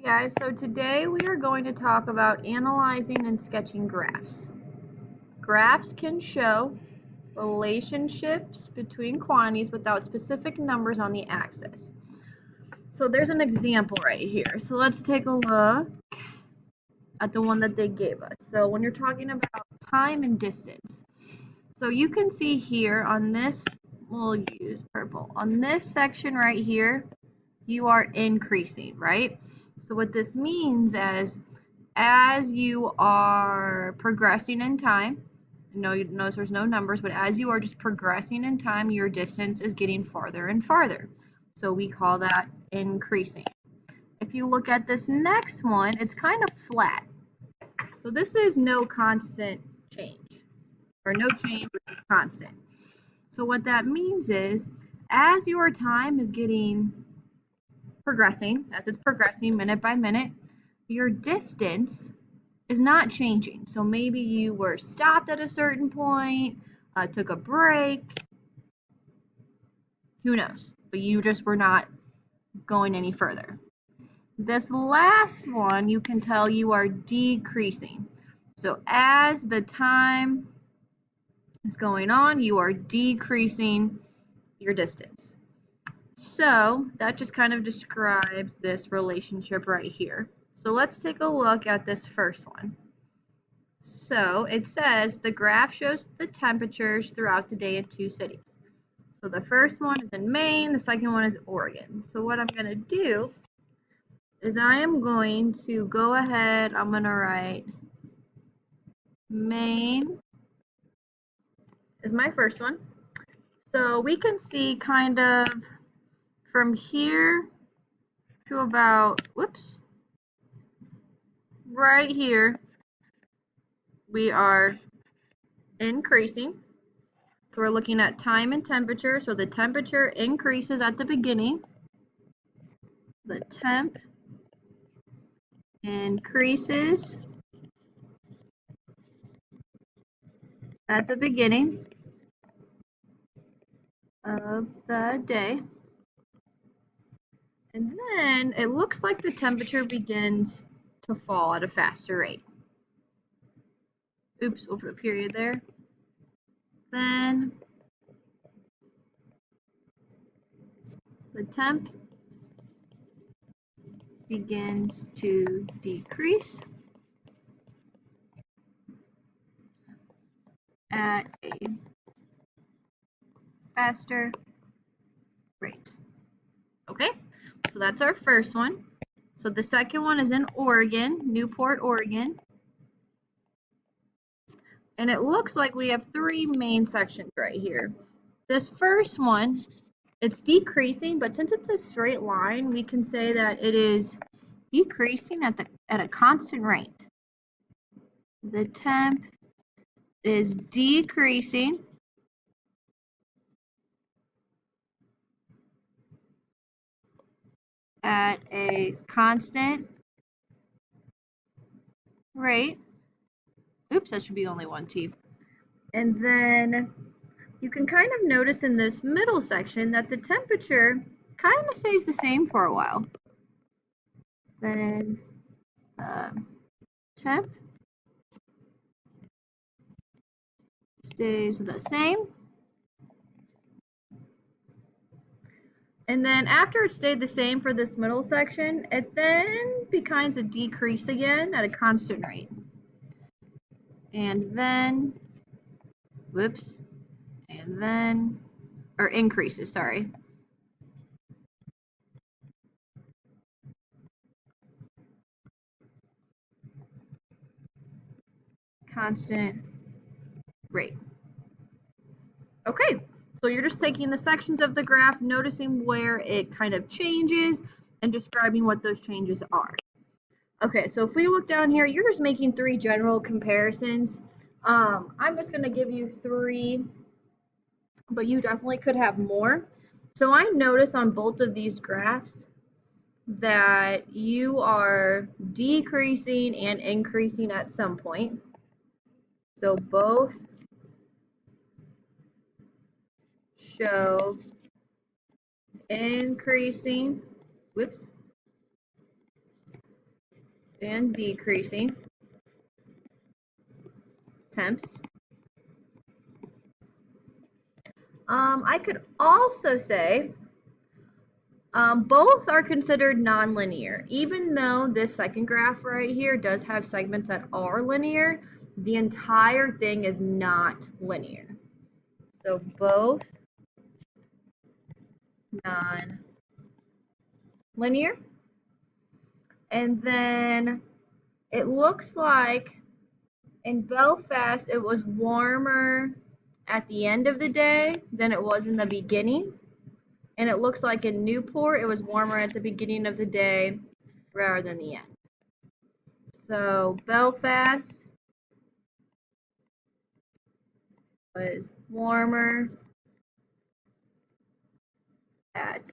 Guys, so today we are going to talk about analyzing and sketching graphs. Graphs can show relationships between quantities without specific numbers on the axis. So there's an example right here. So let's take a look at the one that they gave us. So when you're talking about time and distance, so you can see here on this, we'll use purple, on this section right here, you are increasing, right? So what this means is as you are progressing in time, notice there's no numbers, but as you are just progressing in time, your distance is getting farther and farther. So we call that increasing. If you look at this next one, it's kind of flat. So this is no constant change, or no change, which is constant. So what that means is, as your time is progressing, as it's progressing minute by minute, your distance is not changing. So maybe you were stopped at a certain point, took a break, who knows, but you just were not going any further. This last one, you can tell you are decreasing. So as the time is going on, you are decreasing your distance. So that just kind of describes this relationship right here. So let's take a look at this first one. So it says the graph shows the temperatures throughout the day in two cities. So the first one is in Maine, the second one is Oregon. So what I'm going to do is I am going to go ahead, I'm going to write Maine is my first one. So we can see kind of from here to about, right here, we are increasing. So we're looking at time and temperature. So the temperature increases at the beginning. The temp increases at the beginning of the day. And then it looks like the temperature begins to fall at a faster rate. Oops, we'll put a period there. Then the temp begins to decrease at a faster rate. Okay, so that's our first one. So the second one is in Oregon, Newport, Oregon. And it looks like we have three main sections right here. This first one, it's decreasing, but since it's a straight line, we can say that it is decreasing at a constant rate. The temp is decreasing at a constant rate. Oops, that should be only one T. And then you can kind of notice in this middle section that the temperature kind of stays the same for a while. Then temp stays the same. And then after it stayed the same for this middle section, it then becomes a decrease again at a constant rate. And then, or increases, sorry. Constant rate. Okay, so you're just taking the sections of the graph, noticing where it kind of changes, and describing what those changes are. Okay, so if we look down here, you're just making three general comparisons. I'm just going to give you three, but you definitely could have more. So I notice on both of these graphs that you are decreasing and increasing at some point. So both show increasing, and decreasing temps. I could also say both are considered nonlinear. Even though this second graph right here does have segments that are linear, the entire thing is not linear. So both non-linear. And then it looks like in Belfast it was warmer at the end of the day than it was in the beginning. And it looks like in Newport it was warmer at the beginning of the day rather than the end. So Belfast was warmer at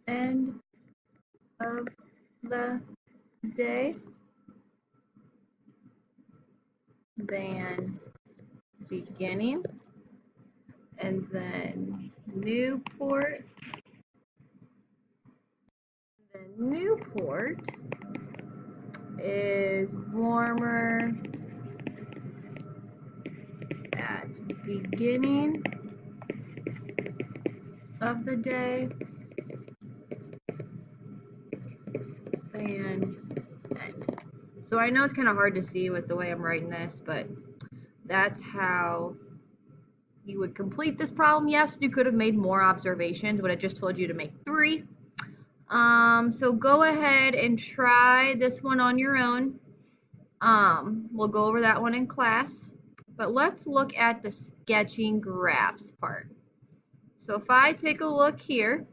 end of the day than beginning, and then Newport is warmer at beginning of the day than end. So I know it's kind of hard to see with the way I'm writing this, but that's how you would complete this problem. Yes, you could have made more observations, but I just told you to make 3. So go ahead and try this one on your own. We'll go over that one in class, but let's look at the sketching graphs part. So if I take a look here,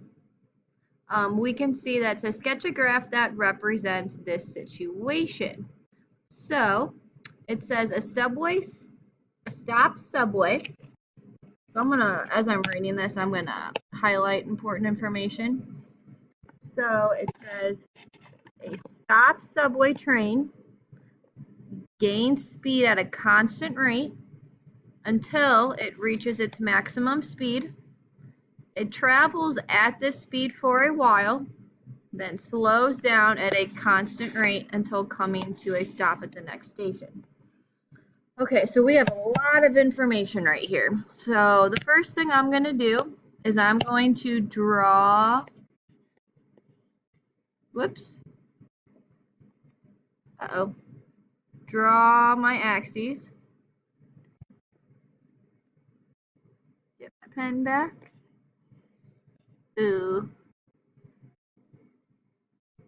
we can see that it says sketch a graph that represents this situation. So it says a stop subway. So I'm gonna, as I'm reading this, I'm gonna highlight important information. So it says a stop subway train gains speed at a constant rate until it reaches its maximum speed. It travels at this speed for a while, then slows down at a constant rate until coming to a stop at the next station. Okay, so we have a lot of information right here. So the first thing I'm going to do is I'm going to draw, draw my axes. Get my pen back. Ooh. I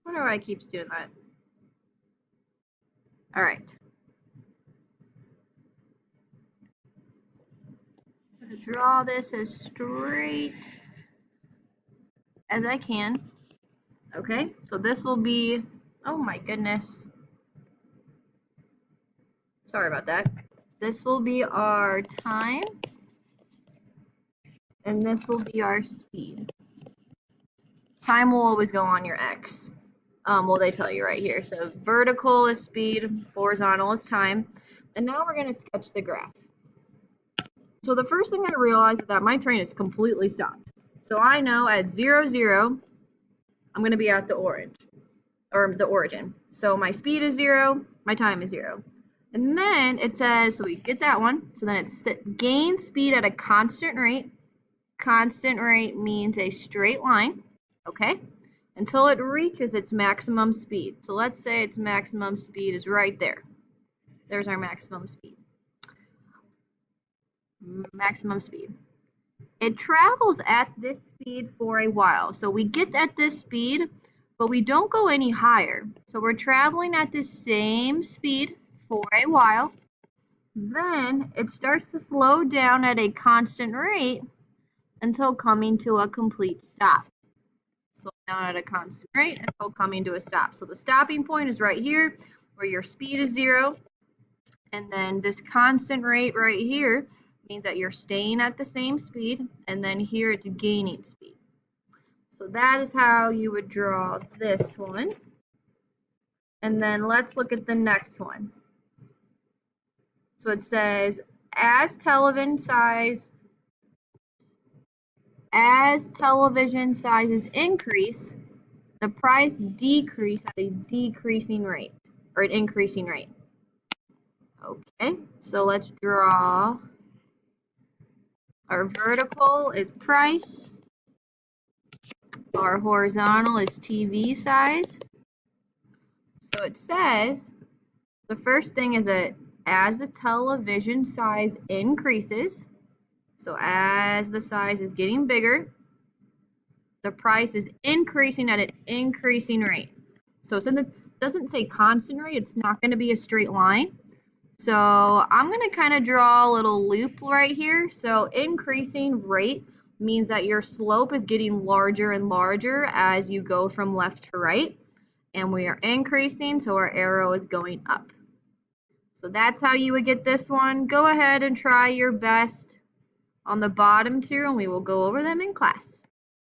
wonder why it keeps doing that. All right. I'm going to draw this as straight as I can. Okay, so this will be, oh my goodness. Sorry about that. This will be our time, and this will be our speed. Time will always go on your X. Well, they tell you right here. So vertical is speed, horizontal is time. And now we're going to sketch the graph. So the first thing I realized is that my train is completely stopped. So I know at 0, 0, I'm going to be at the origin. So my speed is 0, my time is 0. And then it says, so we get that one. So then it's gain speed at a constant rate. Constant rate means a straight line, okay? Until it reaches its maximum speed. So let's say its maximum speed is right there. There's our maximum speed. Maximum speed. It travels at this speed for a while. So we get at this speed, but we don't go any higher. So we're traveling at the same speed for a while. Then it starts to slow down at a constant rate until coming to a complete stop. Slow down at a constant rate until coming to a stop. So the stopping point is right here where your speed is 0. And then this constant rate right here means that you're staying at the same speed. And then here it's gaining speed. So that is how you would draw this one. And then let's look at the next one. So it says, as television sizes increase, the price decrease at a decreasing rate, or an increasing rate. Okay, so let's draw. Our vertical is price. Our horizontal is TV size. So it says the first thing is that as the television size increases, so as the size is getting bigger, the price is increasing at an increasing rate. So since it doesn't say constant rate, it's not going to be a straight line. So I'm going to kind of draw a little loop right here. So increasing rate means that your slope is getting larger and larger as you go from left to right. And we are increasing, so our arrow is going up. So that's how you would get this one. Go ahead and try your best on the bottom two, and we will go over them in class.